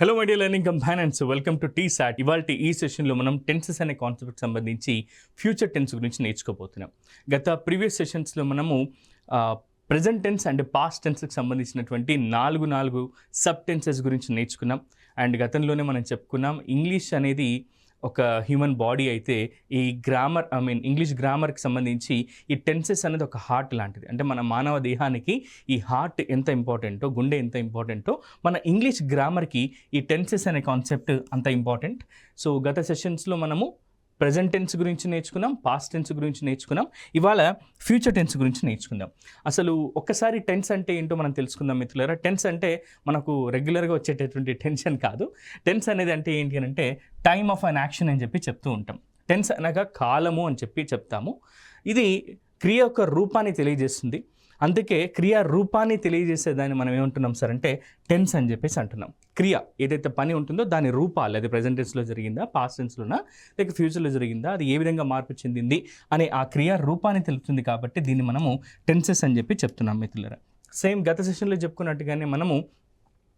Hello my dear learning companions, welcome to T-SAT. ఇవాళ ఈ సెషన్లో మనం టెన్సెస్ అనే కాన్సెప్ట్కి సంబంధించి ఫ్యూచర్ టెన్స్ గురించి నేర్చుకోబోతున్నాం. గత ప్రీవియస్ సెషన్స్లో మనము ప్రెజెంట్ టెన్స్ అండ్ పాస్ట్ టెన్స్కి సంబంధించినటువంటి నాలుగు సబ్ టెన్సెస్ గురించి నేర్చుకున్నాం. అండ్ గతంలోనే మనం చెప్పుకున్నాం, ఇంగ్లీష్ అనేది ఒక హ్యూమన్ బాడీ అయితే ఈ ఇంగ్లీష్ గ్రామర్కి సంబంధించి ఈ టెన్సెస్ అనేది ఒక హార్ట్ లాంటిది. అంటే మన మానవ దేహానికి ఈ హార్ట్ ఎంత ఇంపార్టెంటో, గుండె ఎంత ఇంపార్టెంటో, మన ఇంగ్లీష్ గ్రామర్కి ఈ టెన్సెస్ అనే కాన్సెప్ట్ అంత ఇంపార్టెంట్. సో గత సెషన్స్లో మనము ప్రెజెంట్ టెన్స్ గురించి నేర్చుకున్నాం, పాస్ట్ టెన్స్ గురించి నేర్చుకున్నాం. ఇవాళ ఫ్యూచర్ టెన్స్ గురించి నేర్చుకుందాం. అసలు ఒక్కసారి టెన్స్ అంటే ఏంటో మనం తెలుసుకుందాం మిత్రులారా. టెన్స్ అంటే మనకు రెగ్యులర్గా వచ్చేటటువంటి టెన్షన్ కాదు. టెన్స్ అనేది అంటే ఏంటి అని అంటే టైమ్ ఆఫ్ అన్ యాక్షన్ అని చెప్పి చెప్తూ ఉంటాం. టెన్స్ అనగా కాలము అని చెప్పి చెప్తాము. ఇది క్రియ యొక్క రూపాన్ని తెలియజేస్తుంది. అందుకే క్రియ రూపాన్ని తెలియజేసేదాన్ని మనం ఏమంటున్నాం సార్ అంటే టెన్స్ అని చెప్పేసి అంటున్నాం. క్రియ ఏదైతే పని ఉంటుందో దాని రూపాలు, అది ప్రెజెంట్ టెన్స్లో జరిగిందా, పాస్ట్ టెన్స్లోనా, లేక ఫ్యూచర్లో జరిగిందా, అది ఏ విధంగా మార్పు చెందింది అనే ఆ క్రియ రూపాన్ని తెలుపుతుంది. కాబట్టి దీన్ని మనము టెన్సెస్ అని చెప్పి చెప్తున్నాం మిత్రులారా. సేమ్ గత సెషన్లో చెప్పుకున్నట్టుగానే మనము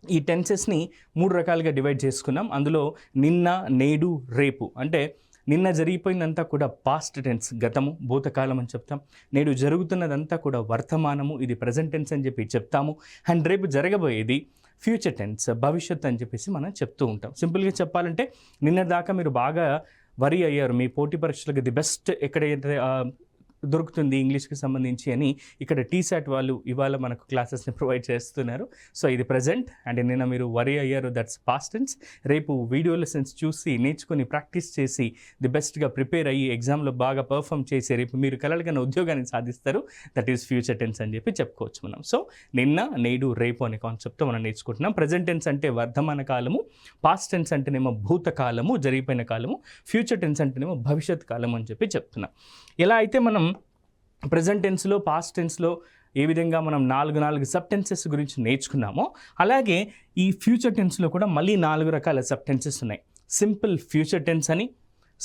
ఈ టెన్సెస్ని 3 రకాలుగా డివైడ్ చేసుకున్నాం. అందులో నిన్న, నేడు, రేపు అంటే నిన్న జరిగిపోయిందంతా కూడా పాస్ట్ టెన్స్, గతము, భూతకాలం అని చెప్తాం. నేడు జరుగుతున్నదంతా కూడా వర్తమానము, ఇది ప్రెజెంట్ టెన్స్ అని చెప్పి చెప్తాము. అండ్ రేపు జరగబోయేది ఫ్యూచర్ టెన్స్, భవిష్యత్ అని చెప్పేసి మనం చెప్తూ ఉంటాం. సింపుల్గా చెప్పాలంటే నిన్న దాకా మీరు బాగా వరి అయ్యారు, మీ పోటీ పరీక్షలకు ది బెస్ట్ ఎక్కడైతే దొరుకుతుంది ఇంగ్లీష్కి సంబంధించి అని ఇక్కడ టీసాట్ వాళ్ళు ఇవాళ మనకు క్లాసెస్ని ప్రొవైడ్ చేస్తున్నారు. సో ఇది ప్రజెంట్. అండ్ నిన్న మీరు వరి అయ్యారు, దట్స్ పాస్ట్ టెన్స్. రేపు వీడియో లెసన్స్ చూసి నేర్చుకుని ప్రాక్టీస్ చేసి ది బెస్ట్గా ప్రిపేర్ అయ్యి ఎగ్జామ్లో బాగా పర్ఫామ్ చేసి రేపు మీరు కలలుగా ఉద్యోగాన్ని సాధిస్తారు. దట్ ఈస్ ఫ్యూచర్ టెన్స్ అని చెప్పి చెప్పుకోవచ్చు మనం. సో నిన్న, నేడు, రేపు అనే కాన్సెప్ట్తో మనం నేర్చుకుంటున్నాం. ప్రజెంట్ టెన్స్ అంటే వర్ధమాన కాలము, పాస్ట్ టెన్స్ అంటేనేమో భూతకాలము, జరిగిపోయిన కాలము, ఫ్యూచర్ టెన్స్ అంటేనేమో భవిష్యత్ కాలం అని చెప్పి చెప్తున్నాం. ఎలా అయితే మనం ప్రెజెంట్ టెన్స్లో, పాస్ట్ టెన్స్లో ఏ విధంగా మనం 4 సబ్ టెన్సెస్ గురించి నేర్చుకున్నామో, అలాగే ఈ ఫ్యూచర్ టెన్స్లో కూడా మళ్ళీ 4 రకాల సబ్ టెన్సెస్ ఉన్నాయి. సింపుల్ ఫ్యూచర్ టెన్స్ అని,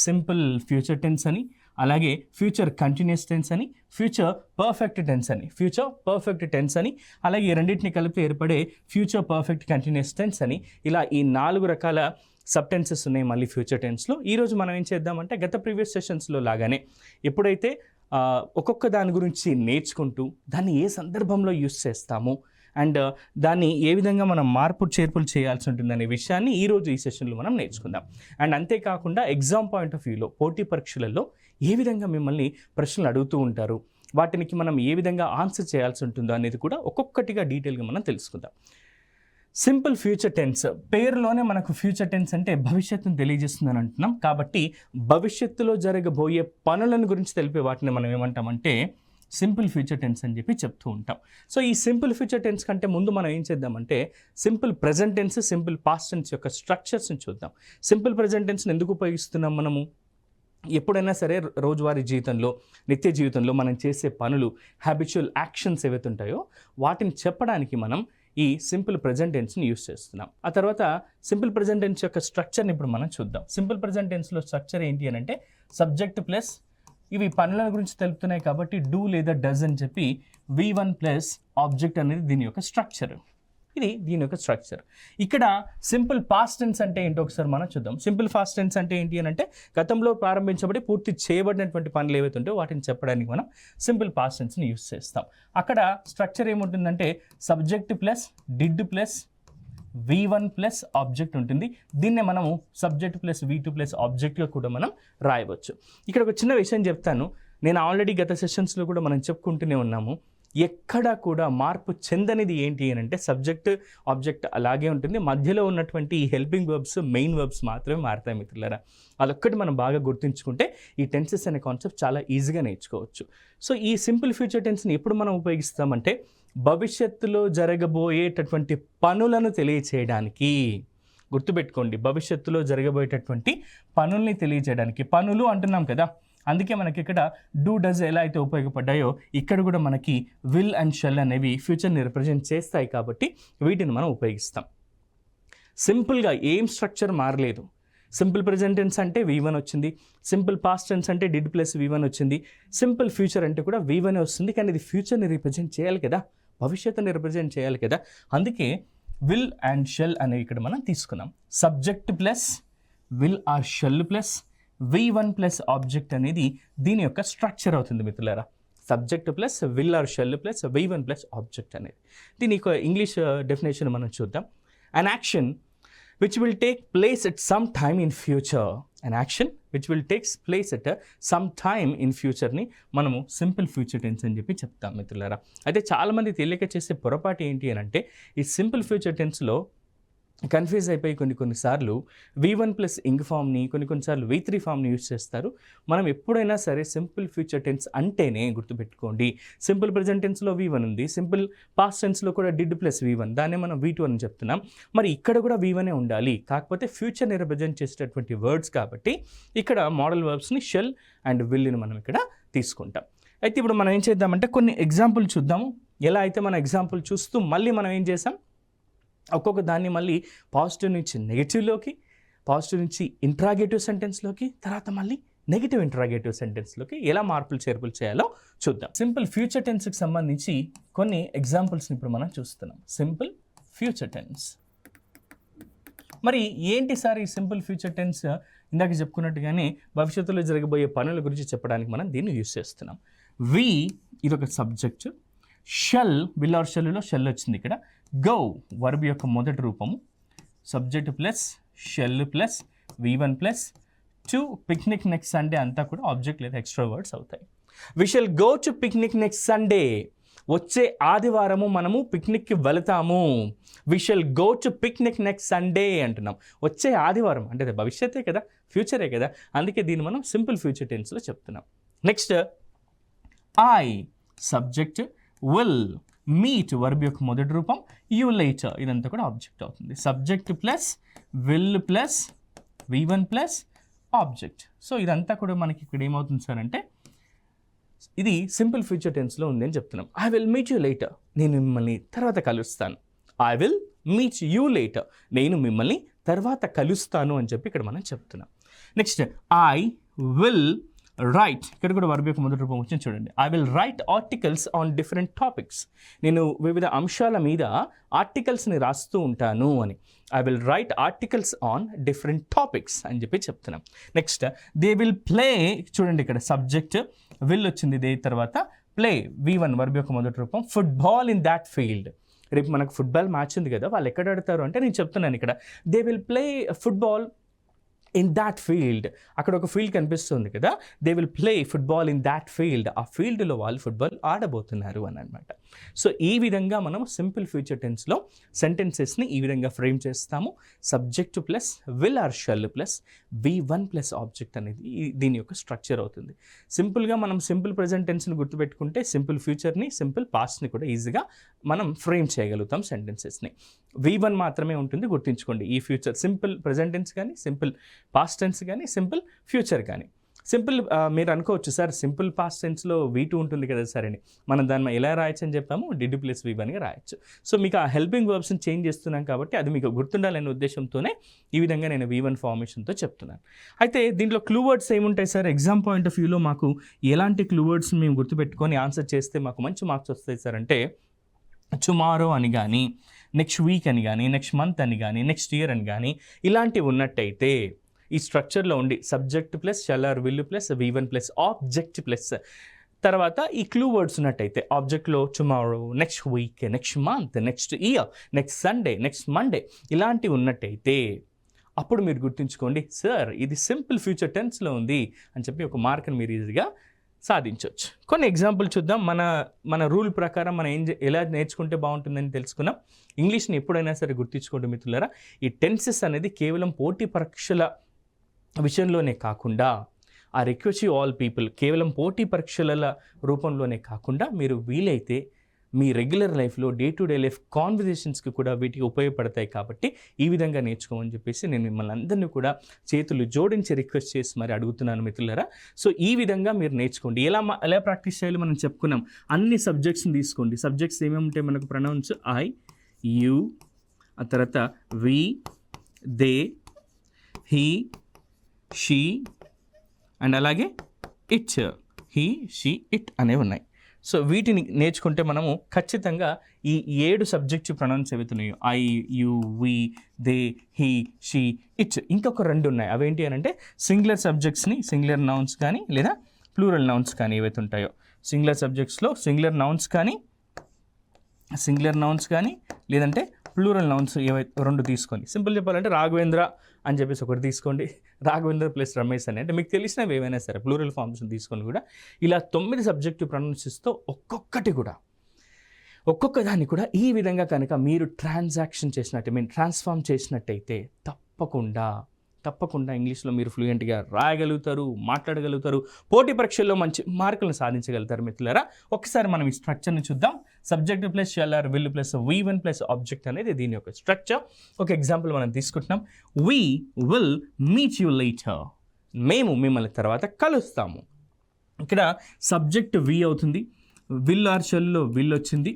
సింపుల్ ఫ్యూచర్ టెన్స్ అని, అలాగే ఫ్యూచర్ కంటిన్యూస్ టెన్స్ అని, ఫ్యూచర్ పర్ఫెక్ట్ టెన్స్ అని, ఫ్యూచర్ పర్ఫెక్ట్ టెన్స్ అని, అలాగే రెండింటిని కలిపి ఏర్పడే ఫ్యూచర్ పర్ఫెక్ట్ కంటిన్యూస్ టెన్స్ అని, ఇలా ఈ 4 రకాల సబ్ టెన్సెస్ ఉన్నాయి మళ్ళీ ఫ్యూచర్ టెన్స్లో. ఈరోజు మనం ఏం చేద్దామంటే గత ప్రీవియస్ సెషన్స్లో లాగానే ఎప్పుడైతే ఒక్కొక్క దాని గురించి నేర్చుకుంటూ దాన్ని ఏ సందర్భంలో యూస్ చేస్తాము అండ్ దాన్ని ఏ విధంగా మనం మార్పు చేర్పులు చేయాల్సి ఉంటుందనే విషయాన్ని ఈరోజు ఈ సెషన్లో మనం నేర్చుకుందాం. అండ్ అంతేకాకుండా ఎగ్జామ్ పాయింట్ ఆఫ్ వ్యూలో, పోటీ పరీక్షలలో ఏ విధంగా మిమ్మల్ని ప్రశ్నలు అడుగుతూ ఉంటారు, వాటికి మనం ఏ విధంగా ఆన్సర్ చేయాల్సి ఉంటుందో అనేది కూడా ఒక్కొక్కటిగా డీటెయిల్గా మనం తెలుసుకుందాం. సింపుల్ ఫ్యూచర్ టెన్స్, పేరులోనే మనకు ఫ్యూచర్ టెన్స్ అంటే భవిష్యత్తును తెలియజేస్తుందని అంటున్నాం. కాబట్టి భవిష్యత్తులో జరగబోయే పనులను గురించి తెలిపే వాటిని మనం ఏమంటామంటే సింపుల్ ఫ్యూచర్ టెన్స్ అని చెప్పి చెప్తూ ఉంటాం. సో ఈ సింపుల్ ఫ్యూచర్ టెన్స్ కంటే ముందు మనం ఏం చేద్దామంటే simple present tense, simple past tense యొక్క స్ట్రక్చర్స్ని చూద్దాం. సింపుల్ ప్రెజెంట్ టెన్స్ని ఎందుకు ఉపయోగిస్తున్నాం మనము? ఎప్పుడైనా సరే రోజువారీ జీవితంలో, నిత్య జీవితంలో మనం చేసే పనులు, హ్యాబిచువల్ యాక్షన్స్ ఏవైతే ఉంటాయో వాటిని చెప్పడానికి మనం ఈ సింపుల్ ప్రెజెంట్ టెన్స్ని యూస్ చేస్తున్నాం. ఆ తర్వాత సింపుల్ ప్రెజెంట్ టెన్స్ యొక్క స్ట్రక్చర్ని ఇప్పుడు మనం చూద్దాం. సింపుల్ ప్రెజెంట్ టెన్స్లో స్ట్రక్చర్ ఏంటి అని అంటే సబ్జెక్ట్ ప్లస్ ఇవి పనుల గురించి తెలుపుతున్నాయి కాబట్టి డూ లేదా డస్ అని చెప్పి V1 ప్లస్ ఆబ్జెక్ట్ అనేది దీని యొక్క స్ట్రక్చర్. ఇది దీని యొక్క స్ట్రక్చర్. ఇక్కడ సింపుల్ పాస్ట్ టెన్స్ అంటే ఏంటో ఒకసారి మనం చూద్దాం. సింపుల్ పాస్ట్ టెన్స్ అంటే ఏంటి అని అంటే గతంలో ప్రారంభించబడి పూర్తి చేయబడినటువంటి పనులు ఏవైతే ఉంటాయో వాటిని చెప్పడానికి మనం సింపుల్ పాస్ట్ టెన్స్ని యూస్ చేస్తాం. అక్కడ స్ట్రక్చర్ ఏముంటుందంటే subject plus did plus V1 plus object ఉంటుంది. దీన్నే మనము సబ్జెక్ట్ ప్లస్ V2 ప్లస్ ఆబ్జెక్ట్గా కూడా మనం రాయవచ్చు. ఇక్కడ ఒక చిన్న విషయం చెప్తాను. నేను ఆల్రెడీ గత సెషన్స్లో కూడా మనం చెప్పుకుంటూనే ఉన్నాము, ఎక్కడా కూడా మార్పు చెందనిది ఏంటి అని అంటే సబ్జెక్ట్, ఆబ్జెక్ట్ అలాగే ఉంటుంది. మధ్యలో ఉన్నటువంటి ఈ హెల్పింగ్ వర్బ్స్, మెయిన్ వర్బ్స్ మాత్రమే మారుతాయి మిత్రులారా. అదొక్కటి మనం బాగా గుర్తుంచుకుంటే ఈ టెన్సెస్ అనే కాన్సెప్ట్ చాలా ఈజీగా నేర్చుకోవచ్చు. సో ఈ సింపుల్ ఫ్యూచర్ టెన్స్ని ఎప్పుడు మనం ఉపయోగిస్తామంటే భవిష్యత్తులో జరగబోయేటటువంటి పనులను తెలియచేయడానికి. గుర్తుపెట్టుకోండి, భవిష్యత్తులో జరగబోయేటటువంటి పనుల్ని తెలియచేయడానికి. పనులు అంటున్నాం కదా, అందుకే మనకి ఇక్కడ డూ, డస్ ఎలా అయితే ఉపయోగపడ్డాయో ఇక్కడ కూడా మనకి విల్ అండ్ షెల్ అనేవి ఫ్యూచర్ని రిప్రజెంట్ చేస్తాయి. కాబట్టి వీటిని మనం ఉపయోగిస్తాం. సింపుల్గా ఏం స్ట్రక్చర్ మారలేదు. సింపుల్ ప్రెజెంట్ టెన్స్ అంటే V1 వచ్చింది, సింపుల్ పాస్ట్ టెన్స్ అంటే డిడ్ ప్లస్ V1 వచ్చింది, సింపుల్ ఫ్యూచర్ అంటే కూడా V1 వస్తుంది. కానీ ఇది ఫ్యూచర్ని రిప్రజెంట్ చేయాలి కదా, భవిష్యత్తుని రిప్రజెంట్ చేయాలి కదా. అందుకే విల్ అండ్ షెల్ అనేవి ఇక్కడ మనం తీసుకున్నాం. Subject plus will or shall plus V1 plus object అనేది దీని యొక్క స్ట్రక్చర్ అవుతుంది మిత్రులారా. Subject plus will or shall plus V1 plus object అనేది. దీని యొక్క ఇంగ్లీష్ డెఫినేషన్ మనం చూద్దాం. An action which will take place at some time in future. An action which will take place at some time in future ని మనము simple future tense అని చెప్పి చెప్తాం మిత్రులారా. అయితే చాలామంది తెలియక చేసే పొరపాటు ఏంటి అని అంటే ఈ సింపుల్ ఫ్యూచర్ టెన్స్లో కన్ఫ్యూజ్ అయిపోయి కొన్నిసార్లు V1 ప్లస్ ఇంగ్ ఫామ్ని కొన్నిసార్లు V3 ఫామ్ని యూజ్ చేస్తారు. మనం ఎప్పుడైనా సరే సింపుల్ ఫ్యూచర్ టెన్స్ అంటేనే గుర్తుపెట్టుకోండి, సింపుల్ ప్రెజెంట్ టెన్స్లో V1 ఉంది, సింపుల్ పాస్ట్ టెన్స్లో కూడా డిడ్ ప్లస్ V1, దాన్నే మనం V2 అని చెప్తున్నాం. మరి ఇక్కడ కూడా V1 ఉండాలి, కాకపోతే ఫ్యూచర్ని రిప్రజెంట్ చేసేటటువంటి వర్డ్స్ కాబట్టి ఇక్కడ మోడల్ వర్బ్స్ని షెల్ అండ్ విల్ని మనం ఇక్కడ తీసుకుంటాం. అయితే ఇప్పుడు మనం ఏం చేద్దామంటే కొన్ని ఎగ్జాంపుల్ చూద్దాము. ఎలా అయితే మన ఎగ్జాంపుల్ చూస్తూ మళ్ళీ మనం ఏం చేసాం, ఒక్కొక్క దాన్ని మళ్ళీ పాజిటివ్ నుంచి నెగిటివ్లోకి, పాజిటివ్ నుంచి ఇంట్రాగేటివ్ సెంటెన్స్లోకి, తర్వాత మళ్ళీ నెగిటివ్ ఇంట్రాగేటివ్ సెంటెన్స్లోకి ఎలా మార్పులు చేర్పులు చేయాలో చూద్దాం. సింపుల్ ఫ్యూచర్ టెన్స్కి సంబంధించి కొన్ని ఎగ్జాంపుల్స్ని ఇప్పుడు మనం చూస్తున్నాం. Simple future tense. మరి ఏంటి సార్ ఈ సింపుల్ ఫ్యూచర్ టెన్స్? ఇందాక చెప్పుకున్నట్టుగానే భవిష్యత్తులో జరగబోయే పనుల గురించి చెప్పడానికి మనం దీన్ని యూజ్ చేస్తున్నాం. వి ఇదొక సబ్జెక్ట్, షెల్ విల్ ఆర్ షెల్లో షెల్ వచ్చింది ఇక్కడ. గో వర్బ్ యొక్క మొదటి రూపము, subject plus shall plus V1 plus to picnic next Sunday అంతా కూడా ఆబ్జెక్ట్ లేదా ఎక్స్ట్రా వర్డ్స్ అవుతాయి. We shall go to picnic next Sunday, వచ్చే ఆదివారము మనము పిక్నిక్కి వెళతాము. We shall go to picnic next Sunday అంటున్నాం. వచ్చే ఆదివారం అంటే భవిష్యత్తే కదా, ఫ్యూచరే కదా, అందుకే దీన్ని మనం సింపుల్ ఫ్యూచర్ టెన్స్లో చెప్తున్నాం. Next I subject, will meet verb యొక్క మొదటి రూపం, యూ లేటర్ ఇదంతా కూడా ఆబ్జెక్ట్ అవుతుంది. Subject plus will plus V1 plus object. So ఇదంతా కూడా మనకి ఇక్కడ ఏమవుతుంది సార్ అంటే ఇది సింపుల్ ఫ్యూచర్ టెన్స్లో ఉంది అని చెప్తున్నాం. I will meet you later, నేను మిమ్మల్ని తర్వాత కలుస్తాను. I will meet you later, నేను మిమ్మల్ని తర్వాత కలుస్తాను అని చెప్పి ఇక్కడ మనం చెప్తున్నాం. నెక్స్ట్ ఐ విల్ రైట్, ఇక్కడ కూడా వర్బ్ యొక్క మొదటి రూపం వచ్చింది చూడండి. I will write articles on different topics, నేను వివిధ అంశాల మీద ఆర్టికల్స్ని రాస్తూ ఉంటాను అని. I will write articles on different topics అని చెప్పి చెప్తున్నాం. నెక్స్ట్ దే విల్ ప్లే, చూడండి ఇక్కడ సబ్జెక్ట్ విల్ వచ్చింది, దే తర్వాత ప్లే V1 వర్బ్ యొక్క మొదటి రూపం, ఫుట్బాల్ ఇన్ దాట్ ఫీల్డ్. రేపు మనకు ఫుట్బాల్ మ్యాచ్ ఉంది కదా, వాళ్ళు ఎక్కడ ఆడతారు అంటే నేను చెప్తున్నాను ఇక్కడ they will play football in that field. అక్కడ ఒక ఫీల్డ్ కనిపిస్తుంది కదా, they will play football in that field, ఆ ఫీల్డ్లో వాళ్ళు ఫుట్బాల్ ఆడబోతున్నారు అని అనమాట. సో ఈ విధంగా మనం సింపుల్ ఫ్యూచర్ టెన్స్లో సెంటెన్సెస్ని ఈ విధంగా ఫ్రేమ్ చేస్తాము. Subject plus will or shall plus V1 plus object అనేది దీని యొక్క స్ట్రక్చర్ అవుతుంది. సింపుల్గా మనం సింపుల్ ప్రెజెంట్ టెన్స్ని గుర్తుపెట్టుకుంటే సింపుల్ ఫ్యూచర్ని, సింపుల్ పాస్ట్ని కూడా ఈజీగా మనం ఫ్రేమ్ చేయగలుగుతాం సెంటెన్సెస్ని. V1 మాత్రమే ఉంటుంది, గుర్తుంచుకోండి. ఈ ఫ్యూచర్ సింపుల్ ప్రెజెంట్ టెన్స్ కానీ, సింపుల్ పాస్ట్ టెన్స్ కానీ, సింపుల్ ఫ్యూచర్ కానీ. సింపుల్ మీరు అనుకోవచ్చు సార్ సింపుల్ పాస్ట్ టెన్స్లో V2 ఉంటుంది కదా సార్ అని, మనం దాన్ని ఎలా రాయొచ్చు అని చెప్పాము, డిడ్ ప్లస్ V1గా రాయొచ్చు. సో మీకు ఆ హెల్పింగ్ వర్బ్స్ని చేంజ్ చేస్తున్నాం కాబట్టి అది మీకు గుర్తుండాలనే ఉద్దేశంతోనే ఈ విధంగా నేను V1 ఫార్మేషన్తో చెప్తున్నాను. అయితే దీంట్లో క్లూ వర్డ్స్ ఏముంటాయి సార్? ఎగ్జామ్ పాయింట్ ఆఫ్ వ్యూలో మాకు ఎలాంటి క్లూ వర్డ్స్ మేము గుర్తుపెట్టుకొని ఆన్సర్ చేస్తే మాకు మంచి మార్క్స్ వస్తాయి సార్ అంటే, టుమారో అని కానీ, నెక్స్ట్ వీక్ అని కానీ, నెక్స్ట్ మంత్ అని కానీ, నెక్స్ట్ ఇయర్ అని కానీ ఇలాంటివి ఉన్నట్టయితే ఈ స్ట్రక్చర్లో ఉండి subject plus shall or will plus V1 plus object plus తర్వాత ఈ క్లూ వర్డ్స్ ఉన్నట్టయితే ఆబ్జెక్ట్లో tomorrow, next week, next month, next year, next Sunday, next Monday ఇలాంటివి ఉన్నట్టయితే అప్పుడు మీరు గుర్తుంచుకోండి సార్ ఇది సింపుల్ ఫ్యూచర్ టెన్స్లో ఉంది అని చెప్పి ఒక మార్క్ని మీరు ఈజీగా సాధించవచ్చు. కొన్ని ఎగ్జాంపుల్ చూద్దాం. మన రూల్ ప్రకారం మనం ఎలా నేర్చుకుంటే బాగుంటుందని తెలుసుకున్నాం. ఇంగ్లీష్ని ఎప్పుడైనా సరే గుర్తించుకోండి మిత్రులారా, ఈ టెన్సెస్ అనేది కేవలం పోటీ పరీక్షల విషయంలోనే కాకుండా, ఆ రిక్వెస్ట్ యూ ఆల్ పీపుల్ కేవలం పోటీ పరీక్షల రూపంలోనే కాకుండా మీరు వీలైతే మీ రెగ్యులర్ లైఫ్లో డే టు డే లైఫ్ కాన్వర్జేషన్స్కి కూడా వీటికి ఉపయోగపడతాయి. కాబట్టి ఈ విధంగా నేర్చుకోమని చెప్పేసి నేను మిమ్మల్ని అందరినీ కూడా చేతులు జోడించి రిక్వెస్ట్ చేసి మరి అడుగుతున్నాను మిత్రులారా. సో ఈ విధంగా మీరు నేర్చుకోండి. ఎలా ప్రాక్టీస్ చేయాలో మనం చెప్పుకున్నాం. అన్ని సబ్జెక్ట్స్ని తీసుకోండి. సబ్జెక్ట్స్ ఏమేమి ఉంటాయి మనకు? ప్రొనౌన్స్ ఐ, యూ, ఆ తర్వాత we, they, he, she and అలాగే ఇట్, హీ, షీ, ఇట్ అనేవి ఉన్నాయి. సో వీటిని నేర్చుకుంటే మనము ఖచ్చితంగా ఈ 7 సబ్జెక్టివ్ ప్రొనౌన్స్ ఏవైతున్నాయో I, you, we, they, he, she, it, ఇంకొక 2 ఉన్నాయి. అవేంటి అని అంటే సింగులర్ సబ్జెక్ట్స్ని సింగులర్ నౌన్స్ కానీ లేదా ప్లూరల్ నౌన్స్ కానీ ఏవైతే ఉంటాయో, సింగులర్ సబ్జెక్ట్స్లో సింగులర్ నౌన్స్ కానీ లేదంటే ప్లూరల్ నౌన్స్ ఏవైతే 2 తీసుకోండి. సింపుల్ చెప్పాలంటే రాఘవేంద్ర అని చెప్పేసి ఒకటి తీసుకోండి, రాఘవేంద్ర ప్లస్ రమేష్ అని, అంటే మీకు తెలిసినవి ఏవైనా సరే ప్లూరల్ ఫార్మ్స్ తీసుకొని కూడా ఇలా 9 సబ్జెక్టివ్ ప్రొనౌన్సెస్తో ఒక్కొక్క దాన్ని కూడా ఈ విధంగా కనుక మీరు ట్రాన్స్ఫార్మ్ చేసినట్టయితే తప్పకుండా ఇంగ్లీష్లో మీరు ఫ్లూయెంట్గా రాయగలుగుతారు, మాట్లాడగలుగుతారు, పోటీ పరీక్షల్లో మంచి మార్కులను సాధించగలుగుతారు. మిత్రులారా, ఒకసారి మనం ఈ స్ట్రక్చర్ని చూద్దాం. Subject plus shall are will plus V1 plus object అనేది దీని యొక్క స్ట్రక్చర్. ఒక ఎగ్జాంపుల్ మనం తీసుకుంటున్నాం. We will meet you later. మేము మిమ్మల్ని తర్వాత కలుస్తాము. ఇక్కడ సబ్జెక్ట్ వి అవుతుంది, విల్ ఆర్ షెల్లో విల్ వచ్చింది,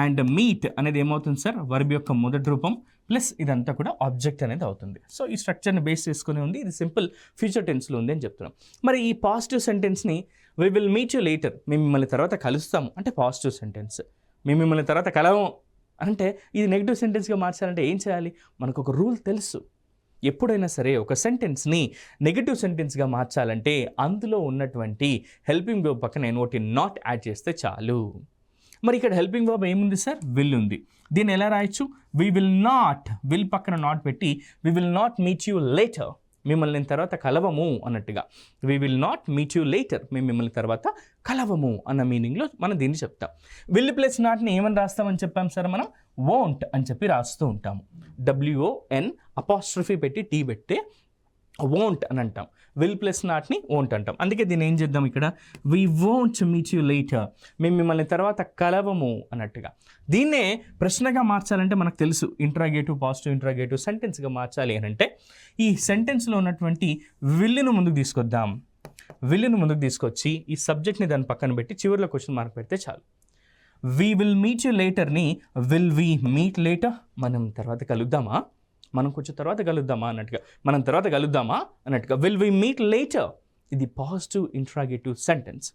అండ్ మీట్ అనేది ఏమవుతుంది సార్, వర్బ్ యొక్క మొదటి రూపం ప్లస్ ఇదంతా కూడా ఆబ్జెక్ట్ అనేది అవుతుంది. సో ఈ స్ట్రక్చర్ని బేస్ చేసుకుని ఉంది, ఇది సింపుల్ ఫ్యూచర్ టెన్స్లో ఉంది అని చెప్తున్నాం. మరి ఈ పాజిటివ్ సెంటెన్స్ని we will meet you later, మేము మిమ్మల్ని తర్వాత కలుస్తాము అంటే పాజిటివ్ సెంటెన్స్. మేము మిమ్మల్ని తర్వాత కలవము అంటే ఇది నెగిటివ్ సెంటెన్స్గా మార్చాలంటే ఏం చేయాలి, మనకు ఒక రూల్ తెలుసు. ఎప్పుడైనా సరే ఒక సెంటెన్స్ని నెగిటివ్ సెంటెన్స్గా మార్చాలంటే అందులో ఉన్నటువంటి హెల్పింగ్ వర్బ్ పక్కన NOT నాట్ యాడ్ చేస్తే చాలు. మరి ఇక్కడ హెల్పింగ్ వర్బ్ ఏముంది సార్, విల్ ఉంది. దీన్ని ఎలా రాయొచ్చు, వి విల్ నాట్, విల్ పక్కన నాట్ పెట్టి we will not meet you later, మిమ్మల్ని తర్వాత కలవము అన్నట్టుగా. We will not meet you later, మేము మిమ్మల్ని తర్వాత కలవము అన్న మీనింగ్లో మనం దీన్ని చెప్తాం. విల్ ప్లస్ నాట్ని ఏమని రాస్తామని చెప్పాం సార్, మనం వోంట్ అని చెప్పి రాస్తూ ఉంటాము. WON అపాస్ట్రఫీ పెట్టి టీ పెడితే వోంట్ అని అంటాం. విల్ ప్లస్ నాట్ని వోంట్ అంటాం. అందుకే దీన్ని ఏం చేద్దాం, ఇక్కడ we won't meet you later, మేము మిమ్మల్ని తర్వాత కలవము అన్నట్టుగా. దీన్నే ప్రశ్నగా మార్చాలంటే మనకు తెలుసు, ఇంట్రాగేటివ్ పాజిటివ్ ఇంట్రాగేటివ్ సెంటెన్స్గా మార్చాలి అని అంటే ఈ సెంటెన్స్లో ఉన్నటువంటి విల్లును ముందుకు తీసుకొద్దాం. విల్లును ముందుకు తీసుకొచ్చి ఈ సబ్జెక్ట్ని దాని పక్కన పెట్టి చివరిలో క్వశ్చన్ మార్క్ పెడితే చాలు. వి విల్ మీట్ యూ లేటర్ని విల్ వి మీట్ లేటర్, మనం తర్వాత కలుద్దామా, మనం కొంచెం తర్వాత కలుద్దామా అన్నట్టుగా విల్ వి మీట్ లేటర్, ఇది పాజిటివ్ ఇంట్రాగేటివ్ సెంటెన్స్.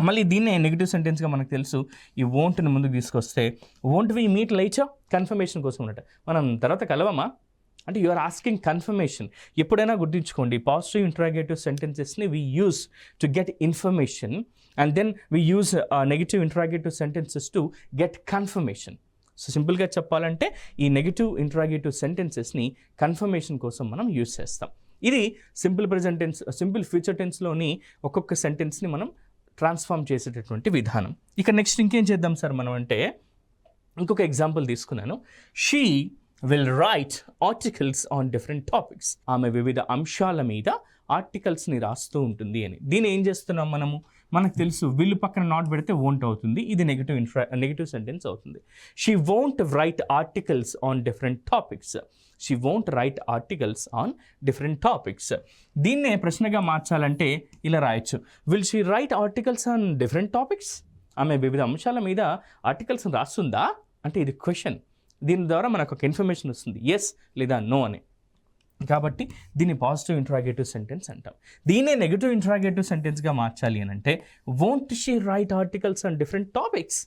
మళ్ళీ దీన్నే నెగిటివ్ సెంటెన్స్గా మనకు తెలుసు, ఈ వోంట్ని ముందుకు తీసుకొస్తే won't we meet later confirmation కోసం ఉన్నట్టు, మనం తర్వాత కలవమా అంటే యు ఆర్ ఆస్కింగ్ కన్ఫర్మేషన్. ఎప్పుడైనా గుర్తుంచుకోండి, పాజిటివ్ ఇంట్రాగేటివ్ సెంటెన్సెస్ని we use to get information and then we use negative interrogative sentences to get confirmation. So సింపుల్గా చెప్పాలంటే ఈ నెగిటివ్ ఇంట్రాగేటివ్ సెంటెన్సెస్ని కన్ఫర్మేషన్ కోసం మనం యూజ్ చేస్తాం. ఇది simple present tense, simple future టెన్స్లోని ఒక్కొక్క సెంటెన్స్ని మనం ట్రాన్స్ఫార్మ్ చేసేటటువంటి విధానం. ఇక నెక్స్ట్ ఇంకేం చేద్దాం సార్ మనం అంటే, ఇంకొక ఎగ్జాంపుల్ తీసుకున్నాను. She will right articles on different topics, ఆమె వివిధ అంశాల మీద ఆర్టికల్స్ని రాస్తూ ఉంటుంది అని. దీన్ని ఏం చేస్తున్నాం మనము, మనకు తెలుసు విల్ పక్కన నాట్ పెడితే వోంట్ అవుతుంది, ఇది నెగిటివ్ సెంటెన్స్ అవుతుంది. She won't right articles on different topics, she won't right articles on different topics. దీన్నే ప్రశ్నగా మార్చాలంటే ఇలా రాయొచ్చు, will she write articles on different topics, ఆమె వివిధ అంశాల మీద ఆర్టికల్స్ రాస్తుందా అంటే ఇది క్వశ్చన్. దీని ద్వారా మనకు ఒక ఇన్ఫర్మేషన్ వస్తుంది, ఎస్ లేదా నో అని. కాబట్టి దీన్ని పాజిటివ్ ఇంట్రాగేటివ్ సెంటెన్స్ అంటాం. దీన్నే నెగిటివ్ ఇంట్రాగేటివ్ సెంటెన్స్గా మార్చాలి అని అంటే won't she write articles on different topics,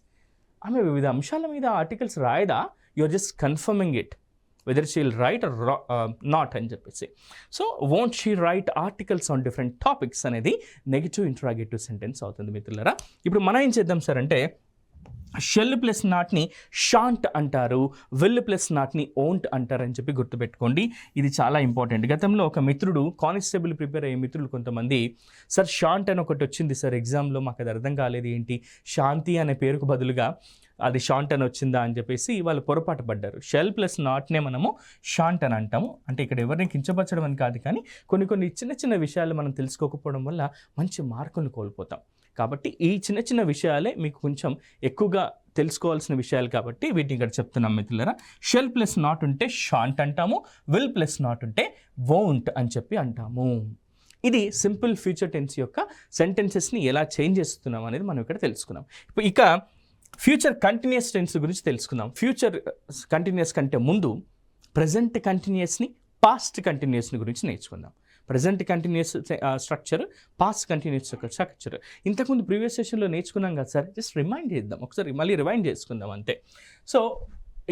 ఆమె వివిధ అంశాల మీద ఆర్టికల్స్ రాయదా, you are just confirming it whether she will write or not అని చెప్పేసి. So won't she write articles on different topics అనేది నెగిటివ్ ఇంట్రాగేటివ్ సెంటెన్స్ అవుతుంది మిత్రులారా. ఇప్పుడు మనం ఏం చేద్దాం సార్ అంటే, షెల్ ప్లస్ నాట్ని షాంట్ అంటారు, విల్ ప్లస్ నాట్ని ఓంట్ అంటారు అని చెప్పి గుర్తుపెట్టుకోండి. ఇది చాలా ఇంపార్టెంట్. గతంలో ఒక మిత్రుడు, కానిస్టేబుల్ ప్రిపేర్ అయ్యే మిత్రులు కొంతమంది, సార్ షాంట్ అని ఒకటి వచ్చింది సార్ ఎగ్జామ్లో, మాకు అది అర్థం కాలేదు, ఏంటి శాంతి అనే పేరుకు బదులుగా అది షాంట్ అని వచ్చిందా అని చెప్పేసి వాళ్ళు పొరపాటు పడ్డారు. షెల్ ప్లస్ నాట్నే మనము షాంట్ అని అంటాము. అంటే ఇక్కడ ఎవరిని కించపరచడం అని కాదు, కానీ కొన్ని చిన్న చిన్న విషయాలు మనం తెలుసుకోకపోవడం వల్ల మంచి మార్కులను కోల్పోతాం. కాబట్టి ఈ చిన్న విషయాలే మీకు కొంచెం ఎక్కువగా తెలుసుకోవాల్సిన విషయాలు కాబట్టి వీటిని ఇక్కడ చెప్తున్నాం మిత్రులారా. షెల్ ప్లస్ నాట్ ఉంటే షాంట్ అంటాము, విల్ ప్లస్ నాట్ ఉంటే వోంట్ అని చెప్పి అంటాము. ఇది సింపుల్ ఫ్యూచర్ టెన్స్ యొక్క సెంటెన్సెస్ని ఎలా చేంజ్ చేస్తున్నాం అనేది మనం ఇక్కడ తెలుసుకున్నాం. ఇక ఫ్యూచర్ కంటిన్యూస్ టెన్స్ గురించి తెలుసుకుందాం. ఫ్యూచర్ కంటిన్యూస్ కంటే ముందు ప్రజెంట్ కంటిన్యూస్ని, పాస్ట్ కంటిన్యూస్ని గురించి నేర్చుకుందాం. Present continuous structure, past continuous structure. ఇంతకుముందు ప్రీవియస్ సెషన్లో నేర్చుకున్నాం కదా సార్, జస్ట్ రిమైండ్ చేద్దాం ఒకసారి, మళ్ళీ రిమైండ్ చేసుకుందాం అంతే. సో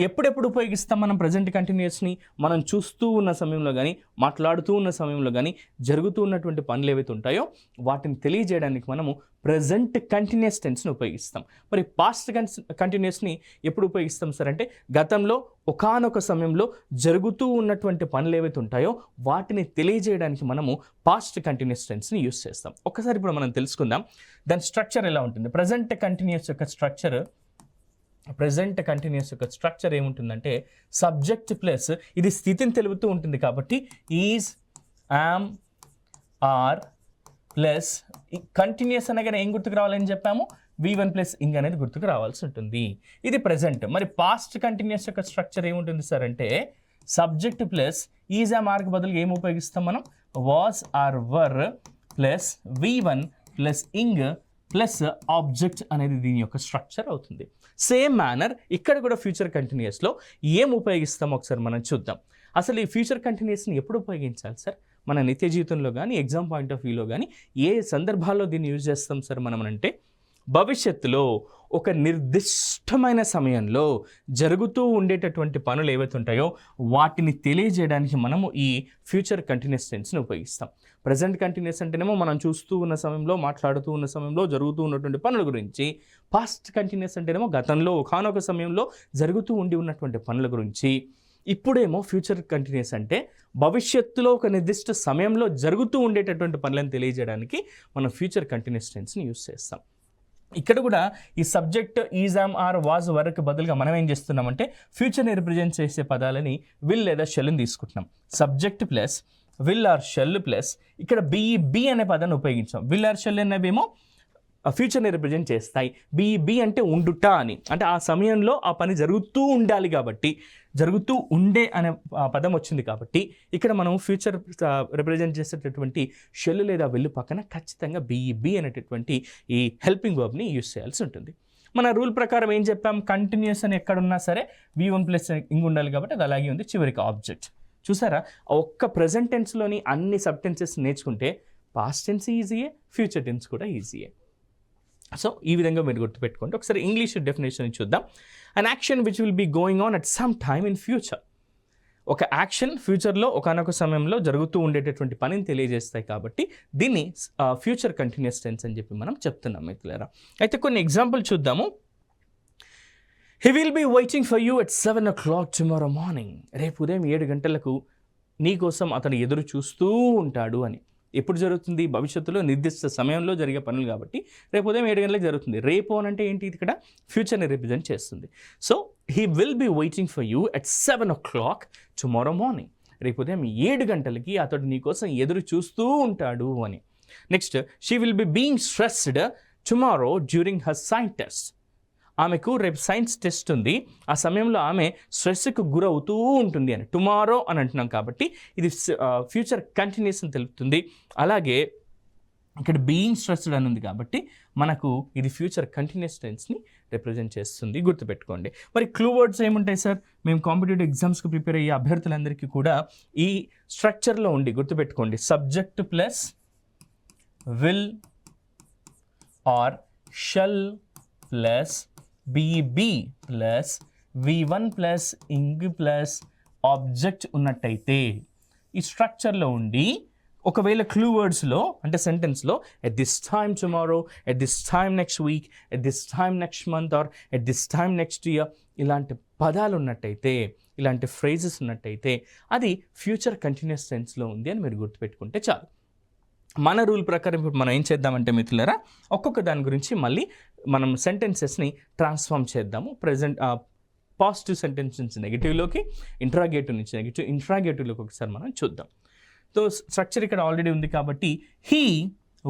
ఎప్పుడెప్పుడు ఉపయోగిస్తాం మనం ప్రజెంట్ కంటిన్యూస్ని? మనం చూస్తూ ఉన్న సమయంలో కానీ, మాట్లాడుతూ ఉన్న సమయంలో కానీ, జరుగుతూ ఉన్నటువంటి పనులు ఏవైతే ఉంటాయో వాటిని తెలియజేయడానికి మనము ప్రజెంట్ కంటిన్యూస్ టెన్స్ని ఉపయోగిస్తాం. మరి పాస్ట్ కంటిన్యూస్ని ఎప్పుడు ఉపయోగిస్తాం సార్ అంటే, గతంలో ఒకానొక సమయంలో జరుగుతూ ఉన్నటువంటి పనులు ఏవైతే ఉంటాయో వాటిని తెలియజేయడానికి మనము పాస్ట్ కంటిన్యూస్ టెన్స్ని యూస్ చేస్తాం. ఒకసారి ఇప్పుడు మనం తెలుసుకుందాం దాని స్ట్రక్చర్ ఎలా ఉంటుంది. ప్రజెంట్ కంటిన్యూస్ యొక్క స్ట్రక్చర్ ఏముంటుందంటే, సబ్జెక్ట్ ప్లస్ ఇది స్థితిని తెలుపుతూ ఉంటుంది కాబట్టి is, am, are plus continuous అనగానే ఏం గుర్తుకు రావాలని చెప్పాము, V1 ప్లస్ ఇంగ్ అనేది గుర్తుకు రావాల్సి ఉంటుంది. ఇది ప్రజెంట్. మరి పాస్ట్ కంటిన్యూస్ యొక్క స్ట్రక్చర్ ఏముంటుంది సార్ అంటే, సబ్జెక్ట్ ప్లస్ ఈజ్, యామ్, ఆర్కి బదులుగా ఏం ఉపయోగిస్తాం మనం, was or were plus V1 plus ing plus object అనేది దీని యొక్క స్ట్రక్చర్ అవుతుంది. సేమ్ మేనర్ ఇక్కడ కూడా ఫ్యూచర్ కంటిన్యూస్లో ఏం ఉపయోగిస్తామో ఒకసారి మనం చూద్దాం. అసలు ఈ ఫ్యూచర్ కంటిన్యూస్ని ఎప్పుడు ఉపయోగించాలి సార్? మన నిత్య జీవితంలో కానీ, ఎగ్జామ్ పాయింట్ ఆఫ్ వ్యూలో కానీ ఏ సందర్భాల్లో దీన్ని యూజ్ చేస్తాం సార్ మనం అంటే, భవిష్యత్తులో ఒక నిర్దిష్టమైన సమయంలో జరుగుతూ ఉండేటటువంటి పనులు ఏవైతే ఉంటాయో వాటిని తెలియజేయడానికి మనము ఈ ఫ్యూచర్ కంటిన్యూస్ టెన్స్ని ఉపయోగిస్తాం. ప్రజెంట్ కంటిన్యూస్ అంటేనేమో మనం చూస్తూ ఉన్న సమయంలో, మాట్లాడుతూ ఉన్న సమయంలో జరుగుతూ ఉన్నటువంటి పనుల గురించి. పాస్ట్ కంటిన్యూస్ అంటేనేమో గతంలో ఒకానొక సమయంలో జరుగుతూ ఉండి ఉన్నటువంటి పనుల గురించి. ఇప్పుడేమో ఫ్యూచర్ కంటిన్యూస్ అంటే భవిష్యత్తులో ఒక నిర్దిష్ట సమయంలో జరుగుతూ ఉండేటటువంటి పనులను తెలియజేయడానికి మనం ఫ్యూచర్ కంటిన్యూస్ టెన్స్ని యూస్ చేస్తాం. ఇక్కడ కూడా ఈ subject is, am, are, was, వరకు బదులుగా మనం ఏం చేస్తున్నామంటే ఫ్యూచర్ని రిప్రజెంట్ చేసే పదాలని విల్ లేదా షెల్ని తీసుకుంటున్నాం. Subject plus will or shall plus ఇక్కడ బీ అనే పదాన్ని ఉపయోగించాం. విల్ ఆర్ షెల్ అనేవేమో ఫ్యూచర్ని రిప్రజెంట్ చేస్తాయి. బీ అంటే ఉండుట అని, అంటే ఆ సమయంలో ఆ పని జరుగుతూ ఉండాలి కాబట్టి, జరుగుతూ ఉండే అనే పదం వచ్చింది కాబట్టి ఇక్కడ మనం ఫ్యూచర్ రిప్రజెంట్ చేసేటటువంటి షెల్ లేదా వెల్లు పక్కన ఖచ్చితంగా బీ అనేటటువంటి ఈ హెల్పింగ్ వర్బ్ని యూస్ చేయాల్సి ఉంటుంది. మన రూల్ ప్రకారం ఏం చెప్పాం, కంటిన్యూస్ అని ఎక్కడున్నా సరే V1 ప్లస్ ఇంగ్ ఉండాలి కాబట్టి అది అలాగే ఉంది. చివరికి ఆబ్జెక్ట్. చూసారా, ఒక్క ప్రజెంట్ టెన్స్లోని అన్ని సబ్ టెన్సెస్ నేర్చుకుంటే పాస్ట్ టెన్స్ ఈజీయే, ఫ్యూచర్ టెన్స్ కూడా ఈజీయే. సో ఈ విధంగా మీరు గుర్తుపెట్టుకోండి. ఒకసారి ఇంగ్లీష్ డెఫినేషన్ చూద్దాం. An action which will be going on at some time in future. ఒక యాక్షన్ ఫ్యూచర్లో ఒకనొక సమయంలో జరుగుతూ ఉండేటటువంటి పనిని తెలియజేస్తాయి కాబట్టి దీన్ని ఫ్యూచర్ కంటిన్యూస్ టెన్స్ అని చెప్పి మనం చెప్తున్నాం మిత్రులారా. అయితే కొన్ని ఎగ్జాంపుల్ చూద్దాము. He will be waiting for you at 7 o'clock tomorrow morning. రేపు ఉదయం 7 గంటలకు నీకోసం అతను ఎదురు చూస్తూ ఉంటాడు అని. ఎప్పుడు జరుగుతుంది? భవిష్యత్తులో నిర్దిష్ట సమయంలో జరిగే పనులు కాబట్టి రేపు ఉదయం 7 గంటలకు జరుగుతుంది. రేపు అని అంటే ఏంటి? ఇక్కడ ఫ్యూచర్ని రిప్రజెంట్ చేస్తుంది. So he will be waiting for you at 7 o'clock tomorrow morning. రేపు ఉదయం 7 గంటలకి అతడు నీకోసం ఎదురు చూస్తూ ఉంటాడు అని. Next, she will be being stressed tomorrow during her science test. ఆమెకు రేపు సైన్స్ టెస్ట్ ఉంది, ఆ సమయంలో ఆమె స్ట్రెస్కి గురవుతూ ఉంటుంది అని. టుమారో అని అంటున్నాం కాబట్టి ఇది ఫ్యూచర్ కంటిన్యూస్ అని తెలుపుతుంది. అలాగే ఇక్కడ బీయింగ్ స్ట్రెస్డ్ అని ఉంది కాబట్టి మనకు ఇది ఫ్యూచర్ కంటిన్యూస్ టెన్స్ని రిప్రజెంట్ చేస్తుంది. గుర్తుపెట్టుకోండి. మరి క్లూ వర్డ్స్ ఏముంటాయి సార్? మేము కాంపిటేటివ్ ఎగ్జామ్స్కి ప్రిపేర్ అయ్యే అభ్యర్థులందరికీ కూడా ఈ స్ట్రక్చర్లో ఉండి గుర్తుపెట్టుకోండి. Subject plus will or shall plus be plus V1 plus ing plus object ఉన్నట్టయితే ఈ స్ట్రక్చర్లో ఉండి ఒకవేళ క్లూ వర్డ్స్లో అంటే సెంటెన్స్లో at this time tomorrow, at this time next week, at this time next month or at this time next year ఇలాంటి పదాలు ఉన్నట్టయితే, ఇలాంటి ఫ్రేజెస్ ఉన్నట్టయితే అది ఫ్యూచర్ కంటిన్యూస్ టెన్స్లో ఉంది అని మీరు గుర్తుపెట్టుకుంటే చాలు. మన రూల్ ప్రకారం ఇప్పుడు మనం ఏం చేద్దామంటే మిత్రులారా, ఒక్కొక్క దాని గురించి మళ్ళీ మనం సెంటెన్సెస్ని ట్రాన్స్ఫార్మ్ చేద్దాము. ప్రజెంట్ పాజిటివ్ సెంటెన్స్ నుంచి నెగిటివ్లోకి, ఇంట్రాగేటివ్ నుంచి ఇంట్రాగేటివ్లోకి ఒకసారి మనం చూద్దాం. సో స్ట్రక్చర్ ఇక్కడ ఆల్రెడీ ఉంది కాబట్టి he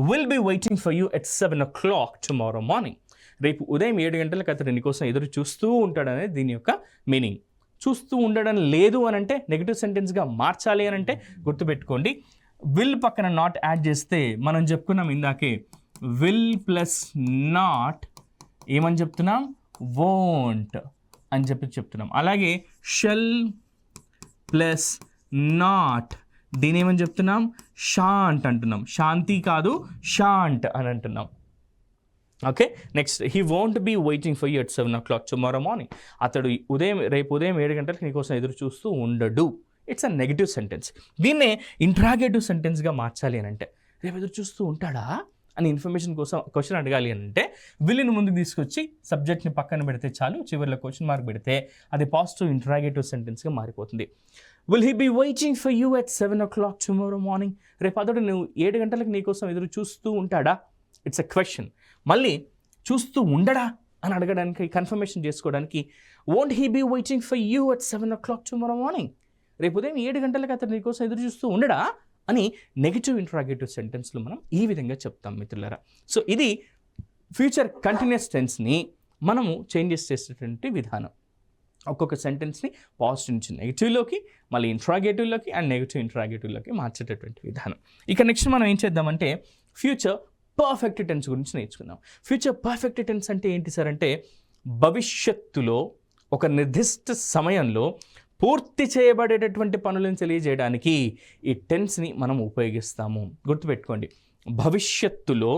will be waiting for you at 7 o'clock tomorrow morning. రేపు ఉదయం 7 గంటలకు అతడు నీకోసం ఎదురు చూస్తూ ఉంటాడనేది దీని యొక్క మీనింగ్. చూస్తూ ఉండడం లేదు అని అంటే నెగిటివ్ సెంటెన్స్గా మార్చాలి అని అంటే గుర్తుపెట్టుకోండి, విల్ పక్కన నాట్ యాడ్ చేస్తే మనం చెప్పుకున్నాం ఇందాకే, విల్ ప్లస్ నాట్ ఏమని చెప్తున్నాం? వోంట్ అని చెప్తున్నాం. అలాగే షెల్ ప్లస్ నాట్ దీని ఏమని చెప్తున్నాం? షాంట్ అంటున్నాం. శాంతి కాదు, షాంట్ అని అంటున్నాం. Okay, next he won't be waiting for you at 7 o'clock tomorrow morning. అతడు రేపు ఉదయం 7 గంటలకు నీకోసం ఎదురు చూస్తూ ఉండడు. It's a negative sentence. దీన్నే ఇంట్రాగేటివ్ సెంటెన్స్గా మార్చాలి అని అంటే, రేపు ఎదురు చూస్తూ ఉంటాడా అని ఇన్ఫర్మేషన్ కోసం క్వశ్చన్ అడగాలి అని అంటే విల్ని ముందుకు తీసుకొచ్చి సబ్జెక్ట్ని పక్కన పెడితే చాలు, చివరిలో క్వశ్చన్ మార్క్ పెడితే అది పాజిటివ్ ఇంట్రాగేటివ్ సెంటెన్స్గా మారిపోతుంది. Will he be waiting for you at 7 o'clock tomorrow morning. రేపు అతడు నువ్వు 7 గంటలకు నీకోసం ఎదురు చూస్తూ ఉంటాడా? It's a question. మళ్ళీ చూస్తూ ఉండడా అని అడగడానికి, కన్ఫర్మేషన్ చేసుకోవడానికి won't he be waiting for you at 7 o'clock tomorrow morning. రేపు ఉదయం 7 గంటలకు అతడు నీకోసం ఎదురు చూస్తూ ఉండడా అని నెగిటివ్ ఇంట్రాగేటివ్ సెంటెన్స్లో మనం ఈ విధంగా చెప్తాం మిత్రులారా. సో ఇది ఫ్యూచర్ కంటిన్యూస్ టెన్స్ని మనము చేంజెస్ చేసేటువంటి విధానం. ఒక్కొక్క సెంటెన్స్ని పాజిటివ్ నుంచి నెగిటివ్లోకి, మళ్ళీ ఇంట్రాగేటివ్లోకి అండ్ నెగిటివ్ ఇంట్రాగేటివ్లోకి మార్చేటటువంటి విధానం. ఇక నెక్స్ట్ మనం ఏం చేద్దామంటే ఫ్యూచర్ పర్ఫెక్ట్ టెన్స్ గురించి నేర్చుకుందాం. ఫ్యూచర్ పర్ఫెక్ట్ టెన్స్ అంటే ఏంటి సార్ అంటే, భవిష్యత్తులో ఒక నిర్దిష్ట సమయంలో పూర్తి చేయబడేటటువంటి పనులను తెలియజేయడానికి ఈ టెన్స్ని మనం ఉపయోగిస్తాము. గుర్తుపెట్టుకోండి, భవిష్యత్తులో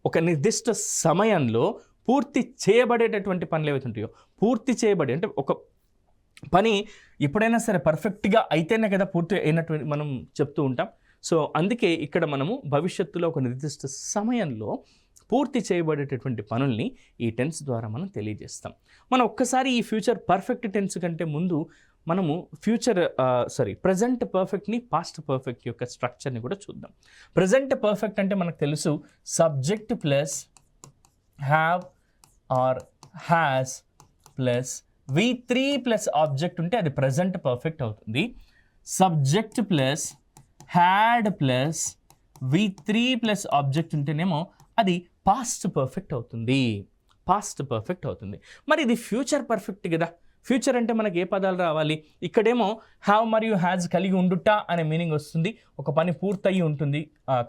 ఒక నిర్దిష్ట సమయంలో పూర్తి చేయబడేటటువంటి పనులు ఏవైతే ఉంటాయో, పూర్తి చేయబడి అంటే ఒక పని ఎప్పుడైనా సరే పర్ఫెక్ట్గా అయితేనే కదా పూర్తి అయినటువంటి మనం చెప్తూ ఉంటాం. సో అందుకే ఇక్కడ మనము భవిష్యత్తులో ఒక నిర్దిష్ట సమయంలో పూర్తి చేయబడేటటువంటి పనుల్ని ఈ టెన్స్ ద్వారా మనం తెలియజేస్తాం. మనం ఒక్కసారి ఈ ఫ్యూచర్ పర్ఫెక్ట్ టెన్స్ కంటే ముందు మనము ప్రజెంట్ పర్ఫెక్ట్ని పాస్ట్ పర్ఫెక్ట్ యొక్క స్ట్రక్చర్ని కూడా చూద్దాం. ప్రజెంట్ పర్ఫెక్ట్ అంటే మనకు తెలుసు subject plus have or has plus V3 plus object ఉంటే అది ప్రజెంట్ పర్ఫెక్ట్ అవుతుంది. Subject plus had plus V3 plus object ఉంటేనేమో అది పాస్ట్ పర్ఫెక్ట్ అవుతుంది. పాస్ట్ పర్ఫెక్ట్ అవుతుంది. మరి ఇది ఫ్యూచర్ పర్ఫెక్ట్ కదా. ఫ్యూచర్ అంటే మనకి ఏ పదాలు రావాలి? ఇక్కడేమో హ్యావ్ మరియు హ్యాజ్ కలిగి ఉండుట అనే మీనింగ్ వస్తుంది. ఒక పని పూర్తయి ఉంటుంది,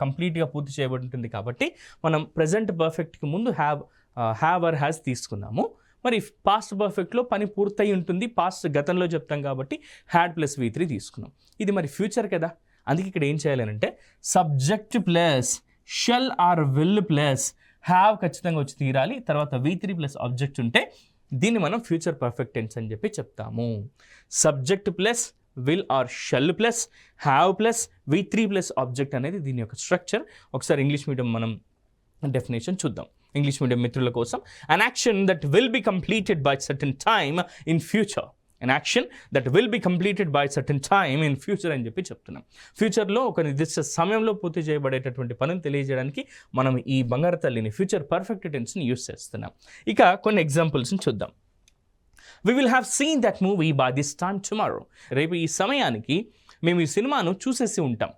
కంప్లీట్గా పూర్తి చేయబడి ఉంటుంది. కాబట్టి మనం ప్రజెంట్ పర్ఫెక్ట్కి ముందు హ్యావ్ ఆర్ హ్యాజ్ తీసుకున్నాము. మరి పాస్ట్ పర్ఫెక్ట్లో పని పూర్తయి ఉంటుంది, పాస్ట్ గతంలో చెప్తాం కాబట్టి హ్యాడ్ ప్లస్ V3 తీసుకున్నాం. ఇది మరి ఫ్యూచర్ కదా. అందుకే ఇక్కడ ఏం చేయాలి అంటే subject plus shall are will plus have ఖచ్చితంగా వచ్చి తీరాలి. తర్వాత V3 ప్లస్ ఆబ్జెక్ట్ ఉంటే దీన్ని మనం ఫ్యూచర్ పర్ఫెక్ట్ టెన్స్ అని చెప్పి చెప్తాము. Subject plus will or shall plus have plus V3 plus object అనేది దీని యొక్క స్ట్రక్చర్. ఒకసారి ఇంగ్లీష్ మీడియం మనం డెఫినేషన్ చూద్దాం. ఇంగ్లీష్ మీడియం మిత్రుల కోసం, an action that will be completed by certain time in future. An action that will be completed by certain time in future అని చెప్పి చెప్తున్నాం. ఫ్యూచర్లో ఒక నిర్దిష్ట సమయంలో పూర్తి చేయబడేటటువంటి పనులు తెలియజేయడానికి మనం ఈ బంగారు తల్లిని ఫ్యూచర్ పర్ఫెక్ట్ టెన్స్ని యూస్ చేస్తున్నాం. ఇక కొన్ని ఎగ్జాంపుల్స్ని చూద్దాం. We will have seen that movie by this time tomorrow. రేపు ఈ సమయానికి మేము ఈ సినిమాను చూసేసి ఉంటాం.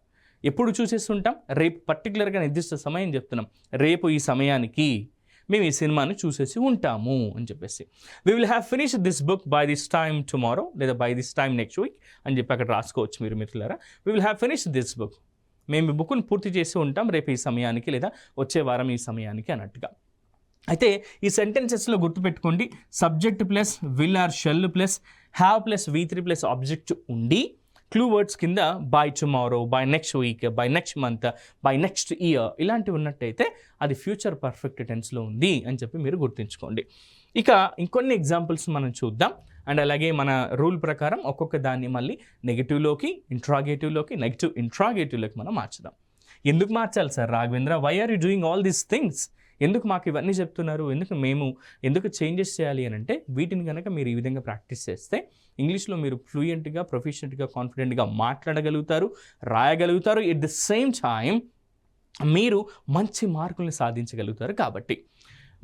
ఎప్పుడు చూసేసి ఉంటాం? రేపు పర్టికులర్గా నిర్దిష్ట సమయం చెప్తున్నాం. రేపు ఈ సమయానికి మేము ఈ సినిమాని చూసేసి ఉంటాము అని చెప్పేసి. We will have finish this book by this time tomorrow లేదా by this time next week అని చెప్పి అక్కడ రాసుకోవచ్చు మీరు మిత్రులారా. We will have finish this book, మేము ఈ బుక్ను పూర్తి చేసి ఉంటాం రేపు ఈ సమయానికి లేదా వచ్చే వారం ఈ సమయానికి అన్నట్టుగా. అయితే ఈ సెంటెన్సెస్లో గుర్తుపెట్టుకోండి, subject plus will or shall plus have plus V3 plus object ఉండి క్లూ వర్డ్స్ కింద by tomorrow, by next week, by next month, by next year ఇలాంటివి ఉన్నట్టయితే అది ఫ్యూచర్ పర్ఫెక్ట్ టెన్స్లో ఉంది అని చెప్పి మీరు గుర్తుంచుకోండి. ఇక ఇంకొన్ని ఎగ్జాంపుల్స్ మనం చూద్దాం. అండ్ అలాగే మన రూల్ ప్రకారం ఒక్కొక్క దాన్ని మళ్ళీ నెగిటివ్లోకి, ఇంట్రాగేటివ్లోకి, నెగిటివ్ ఇంట్రాగేటివ్లోకి మనం మార్చుదాం. ఎందుకు మార్చాలి sir Raghavendra? Why are you doing all these things? ఎందుకు మాకు ఇవన్నీ చెప్తున్నారు? ఎందుకు చేంజెస్ చేయాలి అని అంటే వీటిని కనుక మీరు ఈ విధంగా ప్రాక్టీస్ చేస్తే ఇంగ్లీష్లో మీరు ఫ్లూయెంట్గా, ప్రొఫిషియెంట్గా, కాన్ఫిడెంట్గా మాట్లాడగలుగుతారు, రాయగలుగుతారు. ఎట్ ద సేమ్ టైం మీరు మంచి మార్కుల్ని సాధించగలుగుతారు. కాబట్టి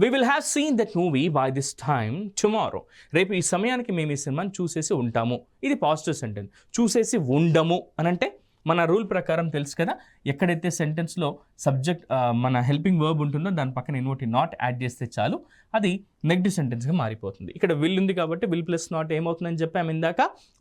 we will have seen that movie by this time tomorrow. రేపు ఈ సమయానికి మేము ఈ సినిమాని చూసేసి ఉంటాము. ఇది పాజిటివ్ సెంటెన్స్. చూసేసి ఉండము అని అంటే మన రూల్ ప్రకారం తెలుసు కదా, ఎక్కడైతే సెంటెన్స్లో సబ్జెక్ట్ మన హెల్పింగ్ వర్బ్ ఉంటుందో దాని పక్కన ఇన్వర్టి నాట్ యాడ్ చేస్తే చాలు, అది నెగటివ్ సెంటెన్స్గా మారిపోతుంది. ఇక్కడ విల్ ఉంది కాబట్టి విల్ ప్లస్ నాట్ ఏమవుతుందని చెప్పాము ఇందాక,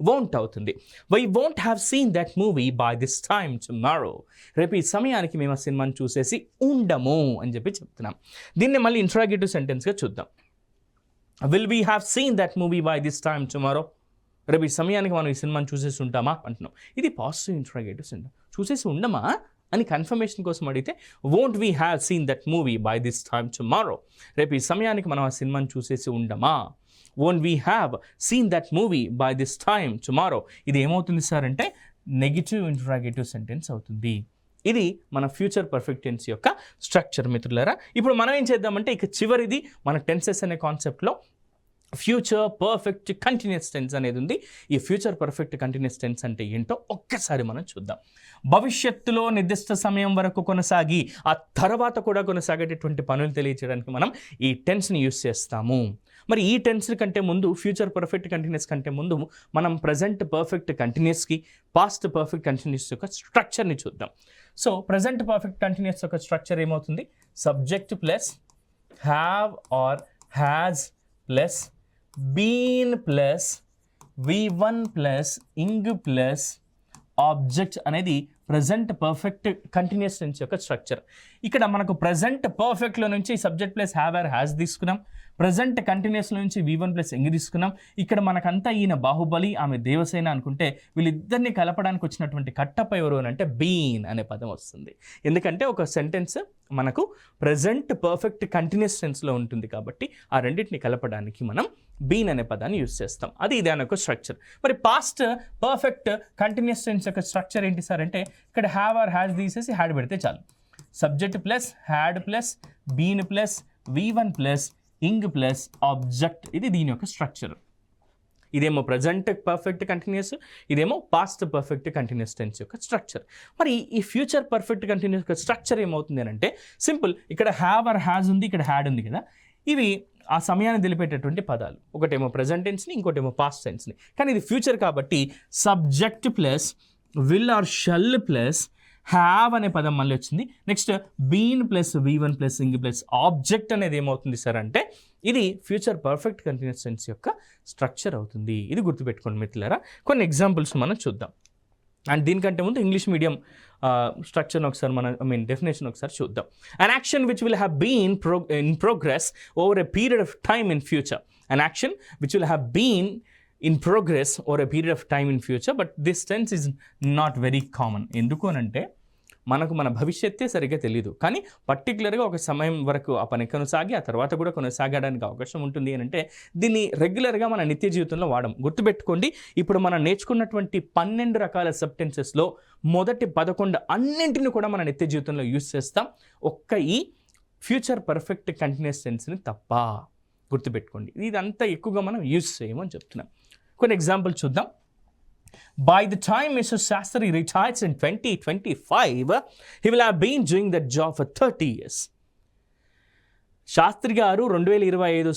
వోంట్ అవుతుంది. Why won't have seen that movie by this time tomorrow. రేపు ఈ సమయానికి మేము ఆ సినిమాని చూసేసి ఉండము అని చెప్పి చెప్తున్నాం. దీన్ని మళ్ళీ ఇంట్రాగేటివ్ సెంటెన్స్గా చూద్దాం. Will we have seen that movie by this time tomorrow. రేపు ఈ సమయానికి మనం ఈ సినిమాని చూసేసి ఉంటామా అంటున్నాం. ఇది పాజిటివ్ ఇంట్రాగేటివ్ సెంటెన్స్. చూసేసి ఉండమా అని కన్ఫర్మేషన్ కోసం అడిగితే won't we have seen that movie by this time tomorrow. రేపు ఈ సమయానికి మనం ఆ సినిమాని చూసేసి ఉండమా. Won't we have seen that movie by this time tomorrow. ఇది ఏమవుతుంది సార్ అంటే నెగిటివ్ ఇంట్రాగేటివ్ సెంటెన్స్ అవుతుంది. ఇది మన ఫ్యూచర్ పర్ఫెక్ట్ టెన్స్ యొక్క స్ట్రక్చర్ మిత్రులారా. ఇప్పుడు మనం ఏం చేద్దామంటే ఇక చివరిది మన టెన్సెస్ అనే కాన్సెప్ట్లో ఫ్యూచర్ పర్ఫెక్ట్ కంటిన్యూస్ టెన్స్ అనేది ఉంది. ఈ ఫ్యూచర్ పర్ఫెక్ట్ కంటిన్యూస్ టెన్స్ అంటే ఏంటో ఒక్కసారి మనం చూద్దాం. భవిష్యత్తులో నిర్దిష్ట సమయం వరకు కొనసాగి ఆ తర్వాత కూడా కొనసాగేటటువంటి పనులు తెలియజేయడానికి మనం ఈ టెన్స్ని యూస్ చేస్తాము. మరి ఈ టెన్స్ కంటే ముందు ఫ్యూచర్ పర్ఫెక్ట్ కంటిన్యూస్ కంటే ముందు మనం ప్రజెంట్ పర్ఫెక్ట్ కంటిన్యూస్కి పాస్ట్ పర్ఫెక్ట్ కంటిన్యూస్ యొక్క స్ట్రక్చర్ని చూద్దాం. సో ప్రజెంట్ పర్ఫెక్ట్ కంటిన్యూస్ యొక్క స్ట్రక్చర్ ఏమవుతుంది? Subject plus have or has plus been plus V1 plus ing plus object అనేది ప్రజెంట్ పర్ఫెక్ట్ కంటిన్యూస్ టెన్స్ యొక్క స్ట్రక్చర్. ఇక్కడ మనకు ప్రజెంట్ పర్ఫెక్ట్లో నుంచి subject plus have or has తీసుకున్నాం. ప్రజెంట్ కంటిన్యూస్ నుంచి V1 ప్లస్ ఇంగ్ తీసుకున్నాం. ఇక్కడ మనకంతా ఈయన బాహుబలి, ఆమె దేవసేన అనుకుంటే వీళ్ళిద్దరిని కలపడానికి వచ్చినటువంటి కట్టప్ప ఎవరు అని అంటే బీన్ అనే పదం వస్తుంది. ఎందుకంటే ఒక సెంటెన్స్ మనకు ప్రజెంట్ పర్ఫెక్ట్ కంటిన్యూస్ టెన్స్లో ఉంటుంది కాబట్టి ఆ రెండింటిని కలపడానికి మనం బీన్ అనే పదాన్ని యూజ్ చేస్తాం. అది దాని యొక్క స్ట్రక్చర్. మరి పాస్ట్ పర్ఫెక్ట్ కంటిన్యూస్ టెన్స్ యొక్క స్ట్రక్చర్ ఏంటి సార్ అంటే ఇక్కడ హ్యావ్ ఆర్ హ్యాజ్ తీసేసి హ్యాడ్ పెడితే చాలు. Subject plus had plus been plus V1 plus ing plus object. ఇది దీని యొక్క స్ట్రక్చర్. ఇదేమో ప్రజెంట్ పర్ఫెక్ట్ కంటిన్యూస్, ఇదేమో పాస్ట్ పర్ఫెక్ట్ కంటిన్యూస్ టెన్స్ యొక్క స్ట్రక్చర్. మరి ఈ ఫ్యూచర్ పర్ఫెక్ట్ కంటిన్యూస్ యొక్క స్ట్రక్చర్ ఏమవుతుంది అని అంటే సింపుల్. ఇక్కడ హ్యావ్ ఆర్ హ్యాజ్ ఉంది, ఇక్కడ హ్యాడ్ ఉంది కదా. ఇవి ఆ సమయాన్ని తెలిపేటటువంటి పదాలు. ఒకటేమో ప్రజెంట్ టెన్స్ని, ఇంకోటేమో పాస్ట్ టెన్స్ని. కానీ ఇది ఫ్యూచర్ కాబట్టి subject plus will or shall plus have అనే పదం మళ్ళీ వచ్చింది. Next been plus V1 plus ing plus object అనేది ఏమవుతుంది సార్ అంటే ఇది ఫ్యూచర్ పర్ఫెక్ట్ కంటిన్యూస్ టెన్స్ యొక్క స్ట్రక్చర్ అవుతుంది. ఇది గుర్తుపెట్టుకోండి మిత్రులారా. కొన్ని ఎగ్జాంపుల్స్ మనం చూద్దాం. అండ్ దీనికంటే ముందు ఇంగ్లీష్ మీడియం స్ట్రక్చర్ని ఒకసారి మనం డెఫినేషన్ ఒకసారి చూద్దాం. An action which will have been in progress over a period of time in future. An action which will have been in progress or a period of time in future, but this tense is not very common. ఎందుకు అనంటే మనకు మన భవిష్యత్తే సరిగ్గా తెలియదు, కానీ పర్టికులర్గా ఒక సమయం వరకు ఆ పని కొనసాగి ఆ తర్వాత కూడా కొనసాగడానికి అవకాశం ఉంటుంది అని అంటే దీన్ని రెగ్యులర్గా మన నిత్య జీవితంలో వాడడం. గుర్తుపెట్టుకోండి, ఇప్పుడు మనం నేర్చుకున్నటువంటి 12 రకాల సబ్టెన్సెస్లో మొదటి 11 అన్నింటిని కూడా మన నిత్య జీవితంలో యూజ్ చేస్తాం. ఒక్క ఈ ఫ్యూచర్ పర్ఫెక్ట్ కంటిన్యూస్ టెన్స్ని తప్ప. గుర్తుపెట్టుకోండి, ఇదంతా ఎక్కువగా మనం యూజ్ చేయమని చెప్తున్నాం. కొన్ని ఎగ్జాంపుల్ చూద్దాం. By the time Mr. Shastri retires in 2025, he will have been doing that job for 30 years. Sastry గారు 2025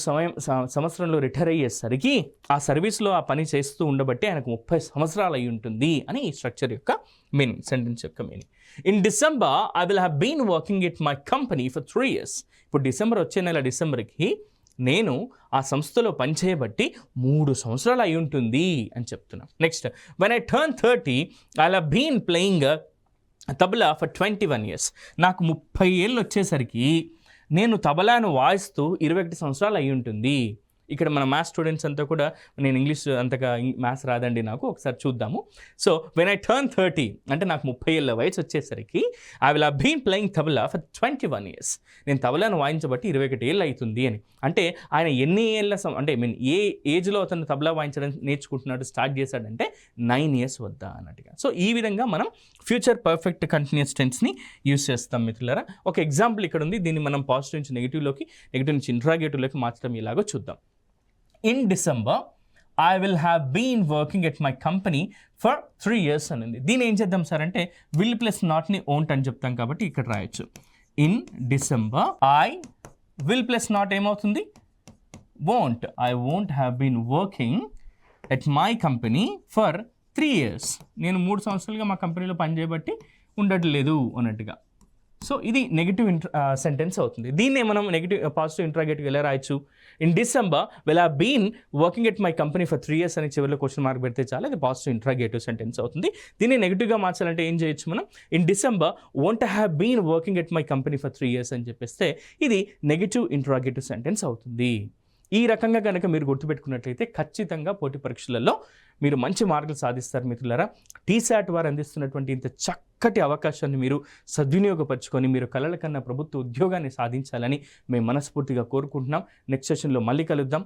సంవత్సరంలో రిటైర్ అయ్యేసరికి ఆ సర్వీస్లో ఆ పని చేస్తూ ఉండబట్టి ఆయనకు 30 సంవత్సరాలు అయి ఉంటుంది అని ఈ స్ట్రక్చర్ యొక్క మీనింగ్, సెంటెన్స్ యొక్క meaning. In December I will have been working at my company for 3 years. ఇప్పుడు వచ్చే నెల డిసెంబర్కి నేను ఆ సంస్థలో పనిచేయబట్టి 3 సంవత్సరాలు అయి ఉంటుంది అని చెప్తున్నాను. Next, when I turn 30 I have been playing tabla for 21 years. నాకు 30 ఏళ్ళు వచ్చేసరికి నేను తబలాను వాయిస్తూ 21 సంవత్సరాలు అయి ఉంటుంది. ఇక్కడ మన మ్యాథ్స్ స్టూడెంట్స్ అంతా కూడా, నేను ఇంగ్లీష్ అంతగా మ్యాథ్స్ రాదండి నాకు, ఒకసారి చూద్దాము. సో వెన్ ఐ టర్న్ 30 అంటే నాకు 30 ఏళ్ళ వయసు వచ్చేసరికి I will have been playing tabla for 21 years. నేను తబలాను వాయించబట్టి 21 ఏళ్ళు అవుతుంది అని అంటే ఆయన ఎన్ని ఏళ్ళ అంటే ఏ ఏజ్లో అతను తబలా వాయించడం నేర్చుకుంటున్నాడు, స్టార్ట్ చేశాడంటే 9 years వద్ద అన్నట్టుగా. సో ఈ విధంగా మనం ఫ్యూచర్ పర్ఫెక్ట్ కంటిన్యూస్ టెన్స్ని యూస్ చేస్తాం మిత్రులారా. ఒక ఎగ్జాంపుల్ ఇక్కడ ఉంది, దీన్ని మనం పాజిటివ్ నుంచి నెగిటివ్లోకి, నెగిటివ్ నుంచి ఇంట్రాగేటివ్లోకి మార్చడం ఎలాగో చూద్దాం. In December, I will have been working at my company for 3 years అని ఉంది. దీన్ని ఏం చేద్దాం సార్ అంటే విల్ ప్లస్ నాట్ని ఓంట్ అని చెప్తాం కాబట్టి ఇక్కడ రాయొచ్చు. In December I will plus not ఏమవుతుంది? won't. I won't have been working at my company for 3 years. నేను 3 సంవత్సరాలుగా మా కంపెనీలో పనిచేయబట్టి ఉండట్లేదు అన్నట్టుగా. సో ఇది నెగిటివ్ సెంటెన్స్ అవుతుంది. దీన్నే మనం పాజిటివ్ ఇంట్రాగేటివ్ ఎలా రాయొచ్చు? In December will have been working at my company for 3 years అని చివరిలో క్వశ్చన్ మార్క్ పెడితే చాలా, ఇది పాజిటివ్ ఇంట్రాగేటివ్ సెంటెన్స్ అవుతుంది. దీన్ని నెగిటివ్గా మార్చాలంటే ఏం చేయొచ్చు మనం? In December won't have been working at my company for 3 years అని చెప్పేస్తే ఇది నెగిటివ్ ఇంట్రాగేటివ్ సెంటెన్స్ అవుతుంది. ఈ రకంగా కనుక మీరు గుర్తుపెట్టుకున్నట్లయితే ఖచ్చితంగా పోటీ పరీక్షలలో మీరు మంచి మార్కులు సాధిస్తారు మిత్రులారా. టీశాట్ వారు అందిస్తున్నటువంటి ఇంత చక్కటి అవకాశాన్ని మీరు సద్వినియోగపరచుకొని మీరు కలల కన్నా ప్రభుత్వ ఉద్యోగాన్ని సాధించాలని మేము మనస్ఫూర్తిగా కోరుకుంటున్నాం. నెక్స్ట్ సెషన్లో మళ్ళీ కలుద్దాం.